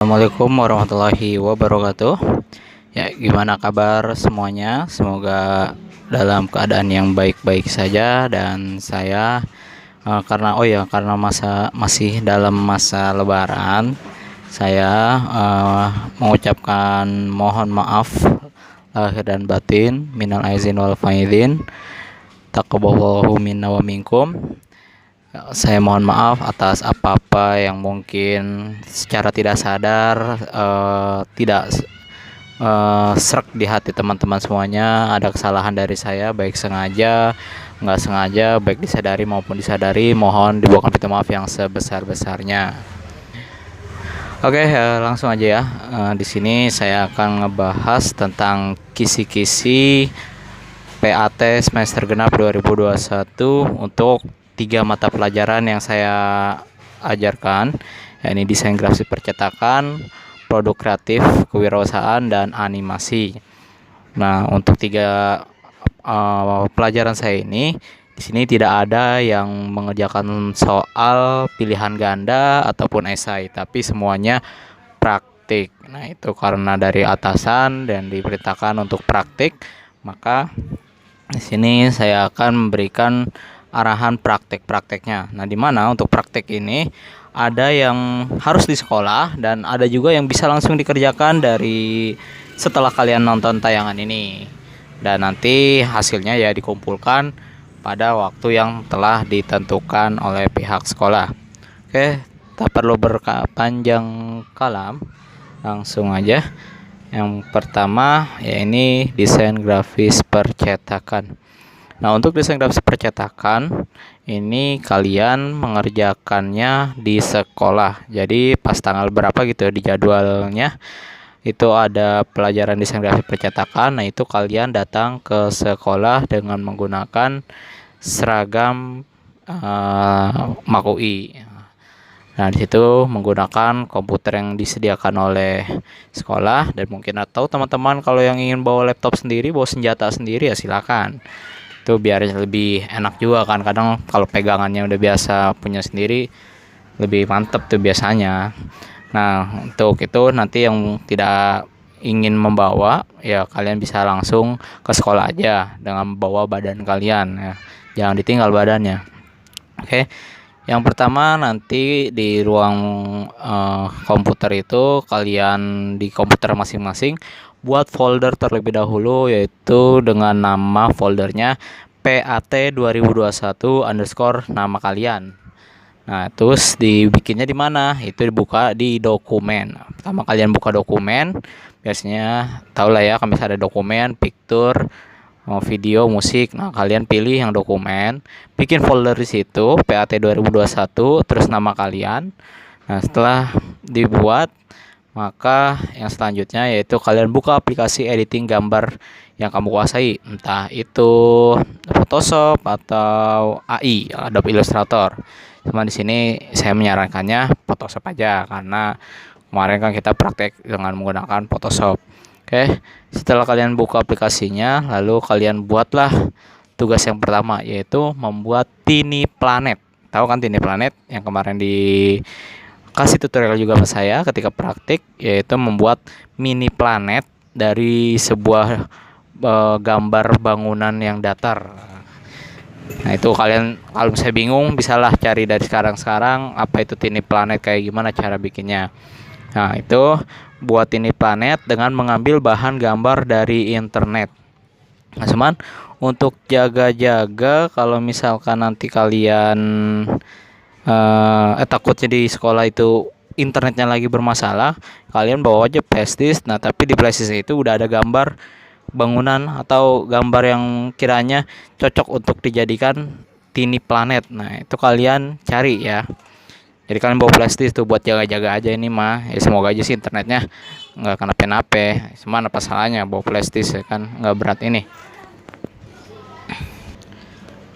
Assalamualaikum warahmatullahi wabarakatuh. Ya, gimana kabar semuanya? Semoga dalam keadaan yang baik-baik saja. Dan saya karena masih dalam masa Lebaran, saya mengucapkan mohon maaf lahir dan batin, minal aizin wal faizin, taqabbalallahu minna wa minkum. Saya mohon maaf atas apa-apa yang mungkin secara tidak sadar tidak serak di hati teman-teman semuanya. Ada kesalahan dari saya, baik sengaja, nggak sengaja, baik disadari maupun disadari. Mohon dibawakan pintu maaf yang sebesar-besarnya. Oke, langsung aja ya. Di sini saya akan ngebahas tentang kisi-kisi PAT semester genap 2021 untuk 3 mata pelajaran yang saya ajarkan, yakni desain grafis percetakan, produk kreatif, kewirausahaan, dan animasi. Nah, untuk 3 pelajaran saya ini, di sini tidak ada yang mengerjakan soal pilihan ganda ataupun esai, tapi semuanya praktik. Nah, itu karena dari atasan dan diperintahkan untuk praktik, maka di sini saya akan memberikan arahan praktek-prakteknya. Nah, di mana untuk praktek ini ada yang harus di sekolah dan ada juga yang bisa langsung dikerjakan dari setelah kalian nonton tayangan ini. Dan nanti hasilnya ya dikumpulkan pada waktu yang telah ditentukan oleh pihak sekolah. Oke, tak perlu berpanjang kalam, langsung aja. Yang pertama ya ini desain grafis percetakan. Nah, untuk desain grafis percetakan ini kalian mengerjakannya di sekolah. Jadi pas tanggal berapa gitu di jadwalnya itu ada pelajaran desain grafis percetakan. Nah, itu kalian datang ke sekolah dengan menggunakan seragam MAK-UI. Nah, di situ menggunakan komputer yang disediakan oleh sekolah, dan mungkin atau teman-teman kalau yang ingin bawa laptop sendiri, bawa senjata sendiri ya silakan. Itu biar lebih enak juga kan, kadang kalau pegangannya udah biasa punya sendiri lebih mantep tuh biasanya. Nah, untuk itu nanti yang tidak ingin membawa ya kalian bisa langsung ke sekolah aja dengan membawa badan kalian ya. Jangan ditinggal badannya. Oke. Yang pertama nanti di ruang komputer itu kalian di komputer masing-masing buat folder terlebih dahulu, yaitu dengan nama foldernya PAT 2021 underscore nama kalian. Nah, terus dibikinnya di mana? Itu dibuka di dokumen. Pertama kalian buka dokumen, biasanya tau lah ya, kan bisa ada dokumen, picture, video, musik. Nah, kalian pilih yang dokumen, bikin folder di situ PAT 2021 terus nama kalian. Nah, setelah dibuat, maka yang selanjutnya yaitu kalian buka aplikasi editing gambar yang kamu kuasai, entah itu Photoshop atau AI, Adobe Illustrator. Cuma di sini saya menyarankannya Photoshop aja karena kemarin kan kita praktek dengan menggunakan Photoshop. Oke, setelah kalian buka aplikasinya, lalu kalian buatlah tugas yang pertama, yaitu membuat Tiny Planet. Tahu kan Tiny Planet yang kemarin dikasih tutorial juga sama saya ketika praktik, yaitu membuat mini planet dari sebuah gambar bangunan yang datar. Nah, itu kalian kalau misalnya bingung bisalah cari dari sekarang apa itu Tiny Planet, kayak gimana cara bikinnya. Nah, itu buat ini planet dengan mengambil bahan gambar dari internet. Nah, cuman untuk jaga-jaga kalau misalkan nanti kalian takutnya di sekolah itu internetnya lagi bermasalah, kalian bawa aja flashdisk. Nah, tapi di flashdisk itu udah ada gambar bangunan atau gambar yang kiranya cocok untuk dijadikan Tiny Planet. Nah, itu kalian cari ya. Jadi kalian bawa flashdisk tuh buat jaga-jaga aja ini mah. Ya semoga aja sih internetnya nggak kenapa-napa. Cuman apa salahnya bawa flashdisk ya kan, nggak berat ini.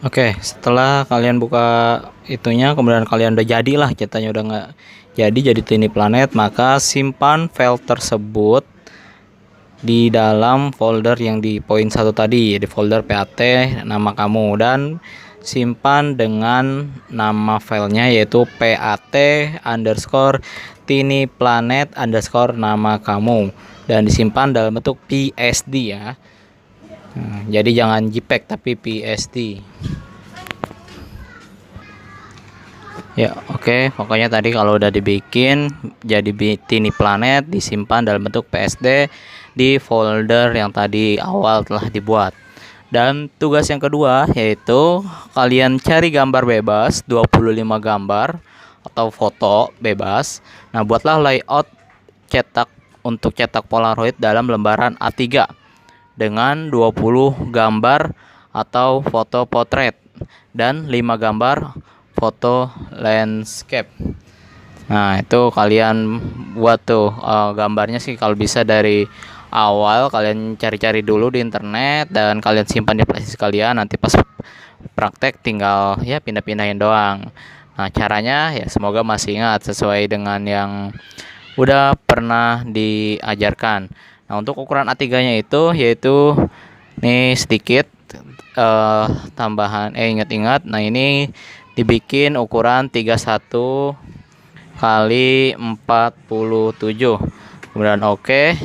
Oke, setelah kalian buka itunya, kemudian kalian udah jadilah ceritanya udah nggak jadi Tiny Planet, maka simpan file tersebut di dalam folder yang di poin 1 tadi, di folder PAT nama kamu, dan simpan dengan nama filenya yaitu PAT underscore Tini Planet underscore nama kamu dan disimpan dalam bentuk PSD ya. Jadi jangan JPEG tapi PSD. Ya, oke. Pokoknya tadi kalau udah dibikin jadi Tini Planet, disimpan dalam bentuk PSD di folder yang tadi awal telah dibuat. Dan tugas yang kedua yaitu kalian cari gambar bebas 25 gambar atau foto bebas. Nah, buatlah layout untuk cetak Polaroid dalam lembaran A3 dengan 20 gambar atau foto potret dan 5 gambar foto landscape. Nah, itu kalian buat tuh gambarnya sih kalau bisa dari awal kalian cari-cari dulu di internet dan kalian simpan di flashdisk kalian, nanti pas praktek tinggal ya pindah-pindahin doang. Nah, caranya ya semoga masih ingat sesuai dengan yang udah pernah diajarkan. Nah, untuk ukuran A3-nya itu yaitu nih sedikit tambahan ingat-ingat. Nah, ini dibikin ukuran 31 kali 47. Kemudian oke.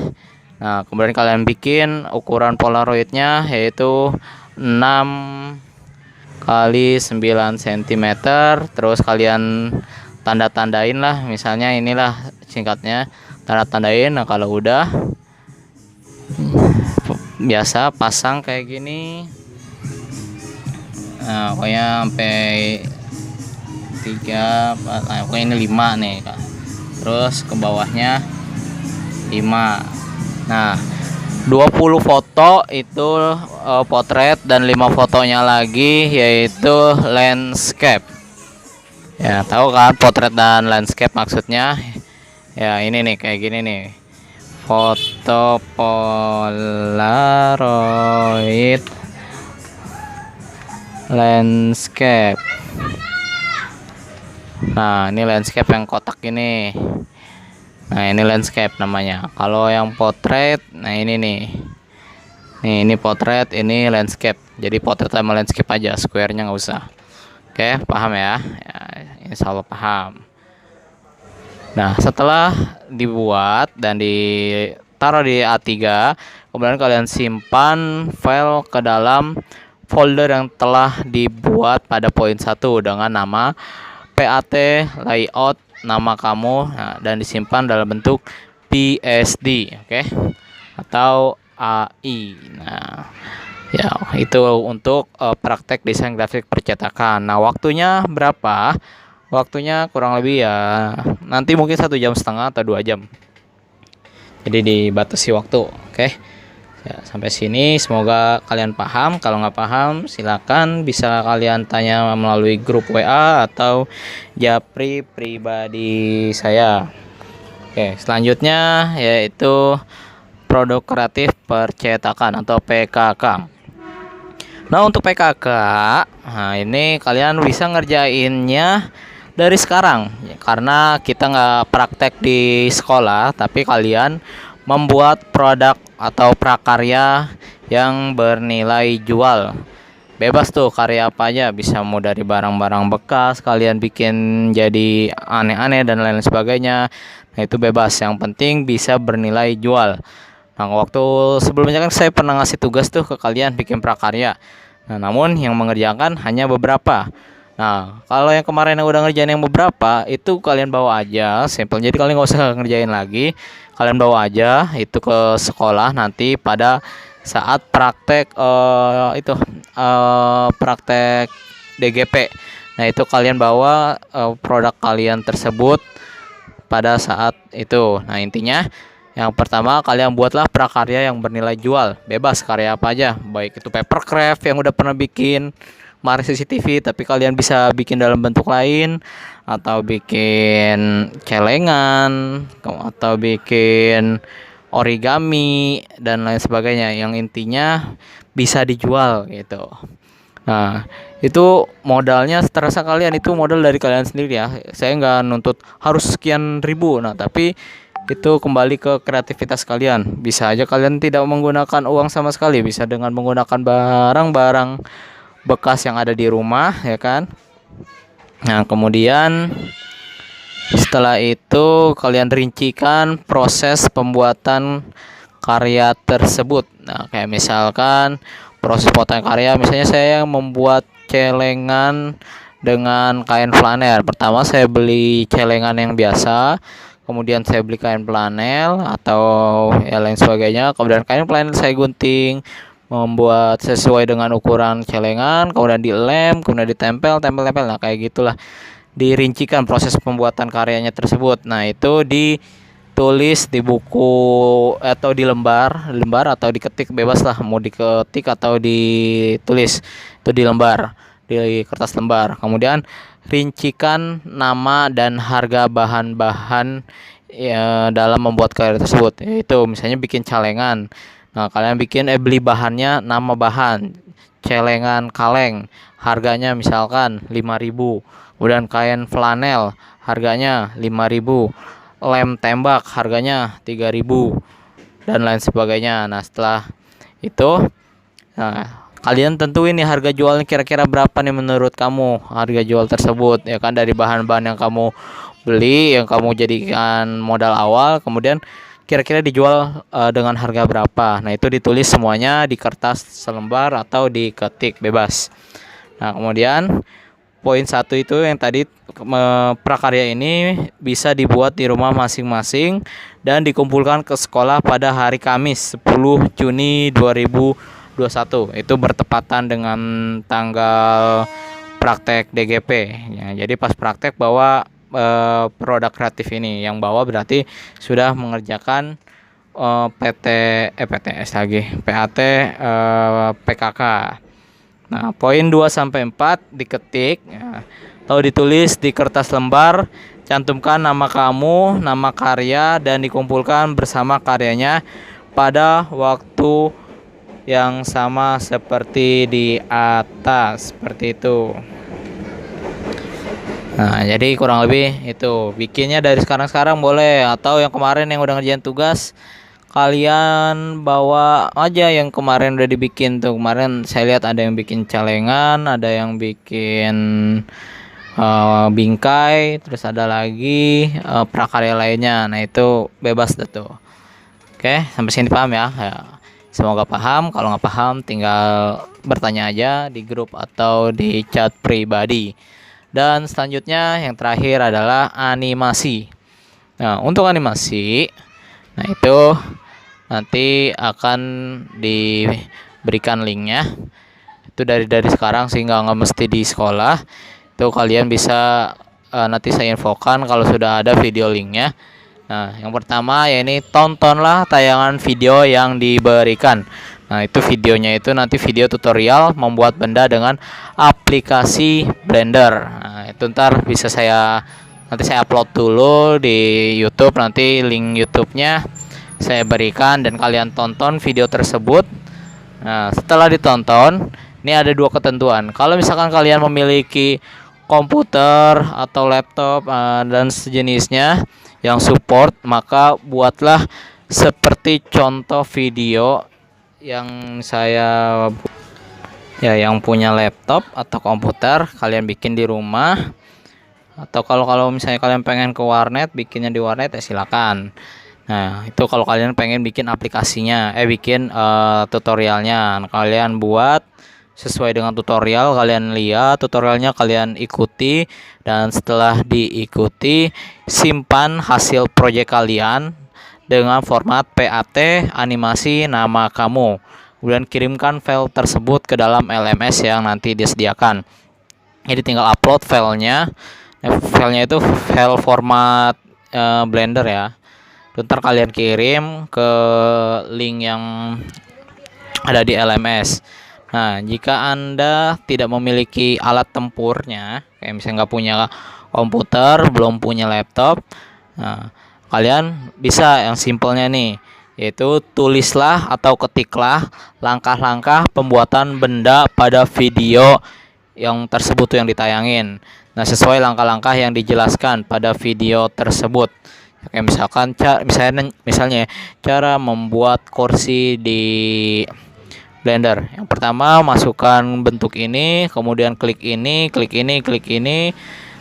Nah, kemudian kalian bikin ukuran Polaroidnya yaitu 6 kali 9 cm. Terus kalian tanda-tandain lah, misalnya inilah singkatnya, tanda-tandain. Nah, kalau udah biasa pasang kayak gini. Nah, pokoknya sampai 3, nah, pokoknya ini 5 nih Kak. Terus ke bawahnya 5. Nah, 20 foto itu potret dan 5 fotonya lagi yaitu landscape. Ya, tahu kan potret dan landscape maksudnya? Ya, ini nih kayak gini nih. Foto Polaroid landscape. Nah, ini landscape yang kotak ini. Nah, ini landscape namanya. Kalau yang potret, nah ini nih. Nih, ini potret, ini landscape. Jadi potret sama landscape aja, square-nya nggak usah. Oke, paham ya? Ya, insya Allah paham. Nah, setelah dibuat dan ditaruh di A3, kemudian kalian simpan file ke dalam folder yang telah dibuat pada poin 1 dengan nama PAT layout nama kamu, nah, dan disimpan dalam bentuk PSD, oke? Atau AI. Nah, ya itu untuk praktek desain grafik percetakan. Nah, waktunya berapa? Waktunya kurang lebih ya nanti mungkin 1,5 jam atau 2 jam. Jadi dibatasi waktu, oke? Ya, sampai sini semoga kalian paham. Kalau nggak paham silakan bisa kalian tanya melalui grup WA atau japri pribadi saya. Oke, selanjutnya yaitu produk kreatif percetakan atau PKK. Nah, untuk PKK, nah ini kalian bisa ngerjainnya dari sekarang karena kita nggak praktek di sekolah, tapi kalian membuat produk atau prakarya yang bernilai jual. Bebas tuh karya apa aja, bisa mau dari barang-barang bekas kalian bikin jadi aneh-aneh dan lain sebagainya. Nah, itu bebas, yang penting bisa bernilai jual. Nah, waktu sebelumnya kan saya pernah ngasih tugas tuh ke kalian bikin prakarya. Nah, namun yang mengerjakan hanya beberapa. Nah, kalau yang kemarin yang udah ngerjain yang beberapa itu kalian bawa aja sampel. Jadi kalian nggak usah ngerjain lagi. Kalian bawa aja itu ke sekolah nanti pada saat praktek praktek DGP. Nah, itu kalian bawa produk kalian tersebut pada saat itu. Nah, intinya yang pertama kalian buatlah prakarya yang bernilai jual. Bebas karya apa aja, baik itu papercraft yang udah pernah bikin kemarin CCTV, tapi kalian bisa bikin dalam bentuk lain, atau bikin celengan, atau bikin origami dan lain sebagainya, yang intinya bisa dijual gitu. Nah, itu modalnya terasa kalian itu modal dari kalian sendiri ya. Saya nggak nuntut harus sekian ribu. Nah, tapi itu kembali ke kreativitas kalian. Bisa aja kalian tidak menggunakan uang sama sekali, bisa dengan menggunakan barang-barang bekas yang ada di rumah, ya kan. Nah, kemudian Setelah itu kalian rincikan proses pembuatan karya tersebut. Nah, kayak misalkan proses pembuatan karya, misalnya saya membuat celengan dengan kain flanel. Pertama saya beli celengan yang biasa, kemudian saya beli kain flanel atau yang lain sebagainya. Kemudian kain flanel saya gunting, membuat sesuai dengan ukuran celengan, kemudian dilem, kemudian ditempel, tempel-tempel. Nah, kayak gitulah dirincikan proses pembuatan karyanya tersebut. Nah, itu ditulis di buku atau di lembar atau diketik, bebas lah, mau diketik atau ditulis. Itu di lembar, di kertas lembar. Kemudian rincikan nama dan harga bahan-bahan ya, dalam membuat karya tersebut. Itu misalnya bikin celengan. Nah, kalian beli bahannya, nama bahan celengan kaleng, harganya misalkan 5.000. Kemudian kain flanel harganya 5.000, lem tembak harganya 3.000 dan lain sebagainya. Nah, setelah itu kalian tentuin nih harga jualnya kira-kira berapa nih menurut kamu harga jual tersebut, ya kan, dari bahan-bahan yang kamu beli, yang kamu jadikan modal awal, kemudian kira-kira dijual dengan harga berapa. Nah, itu ditulis semuanya di kertas selembar atau diketik, bebas. Nah, kemudian poin satu itu yang tadi, prakarya ini bisa dibuat di rumah masing-masing dan dikumpulkan ke sekolah pada hari Kamis 10 Juni 2021. Itu bertepatan dengan tanggal praktek DGP ya. Jadi pas praktek bawa produk kreatif ini, yang bawa berarti sudah mengerjakan PTS lagi, PAT, PKK. Nah, poin 2 sampai 4 diketik ya, atau ditulis di kertas lembar, cantumkan nama kamu, nama karya, dan dikumpulkan bersama karyanya pada waktu yang sama seperti di atas, seperti itu. Nah, jadi kurang lebih itu. Bikinnya dari sekarang-sekarang boleh, atau yang kemarin yang udah ngerjain tugas, kalian bawa aja yang kemarin udah dibikin tuh. Kemarin saya lihat ada yang bikin celengan, ada yang bikin bingkai, terus ada lagi prakarya lainnya. Nah, itu bebas deh tuh. Oke, sampai sini paham ya? Semoga paham. Kalau nggak paham tinggal bertanya aja di grup atau di chat pribadi. Dan selanjutnya yang terakhir adalah animasi. Nah, untuk animasi, nah itu nanti akan diberikan linknya. Itu dari sekarang, sehingga nggak mesti di sekolah. Itu kalian bisa nanti saya infokan kalau sudah ada video linknya. Nah, yang pertama ya ini, tontonlah tayangan video yang diberikan. Nah, itu videonya itu nanti video tutorial membuat benda dengan aplikasi Blender. Nah, itu ntar bisa nanti saya upload dulu di YouTube, nanti link YouTube-nya saya berikan dan kalian tonton video tersebut. Nah, setelah ditonton, ini ada dua ketentuan. Kalau misalkan kalian memiliki komputer atau laptop dan sejenisnya yang support, maka buatlah seperti contoh video yang saya yang punya laptop atau komputer, kalian bikin di rumah. Atau kalau misalnya kalian pengen ke warnet, bikinnya di warnet ya silakan. Nah, itu kalau kalian pengen bikin aplikasinya, bikin tutorialnya, kalian buat sesuai dengan tutorial, kalian lihat tutorialnya, kalian ikuti, dan setelah diikuti simpan hasil proyek kalian dengan format PAT animasi nama kamu. Kemudian kirimkan file tersebut ke dalam LMS yang nanti disediakan. Jadi tinggal upload filenya. Filenya itu file format Blender ya. Ntar kalian kirim ke link yang ada di LMS. Nah, jika Anda tidak memiliki alat tempurnya, kayak misalnya nggak punya komputer, belum punya laptop, nah, kalian bisa yang simpelnya nih, yaitu tulislah atau ketiklah langkah-langkah pembuatan benda pada video yang tersebut yang ditayangin. Nah, sesuai langkah-langkah yang dijelaskan pada video tersebut. Kayak misalkan misalnya cara membuat kursi di Blender. Yang pertama, masukkan bentuk ini, kemudian klik ini, klik ini, klik ini.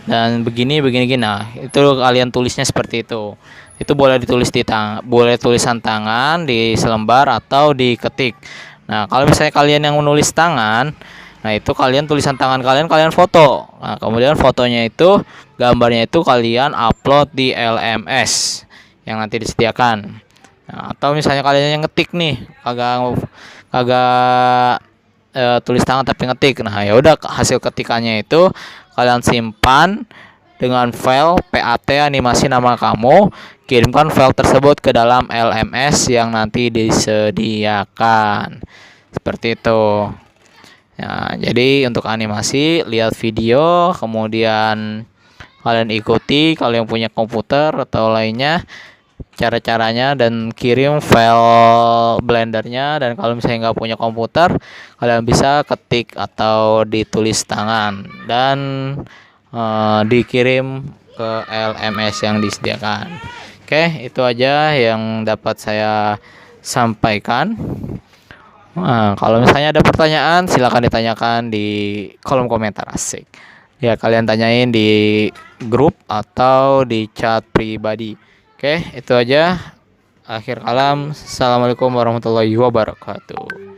dan begini begini gini. Nah, itu kalian tulisnya seperti itu. Itu boleh ditulis boleh tulisan tangan di selembar atau diketik. Nah, kalau misalnya kalian yang menulis tangan, nah itu kalian tulisan tangan kalian foto. Nah, kemudian fotonya itu, gambarnya itu kalian upload di LMS yang nanti disediakan. Nah, atau misalnya kalian yang ngetik nih, kagak kagak tulis tangan tapi ngetik. Nah, ya udah, hasil ketikannya itu kalian simpan dengan file PAT animasi nama kamu, kirimkan file tersebut ke dalam LMS yang nanti disediakan. Seperti itu. Ya, jadi untuk animasi, lihat video, kemudian kalian ikuti kalau yang punya komputer atau lainnya cara-caranya, dan kirim file blendernya. Dan kalau misalnya nggak punya komputer, kalian bisa ketik atau ditulis tangan dan dikirim ke LMS yang disediakan. Oke, itu aja yang dapat saya sampaikan. Nah, kalau misalnya ada pertanyaan, silakan ditanyakan di kolom komentar. Asik. Ya, kalian tanyain di grup atau di chat pribadi. Oke, itu aja. Akhir kalam. Assalamualaikum warahmatullahi wabarakatuh.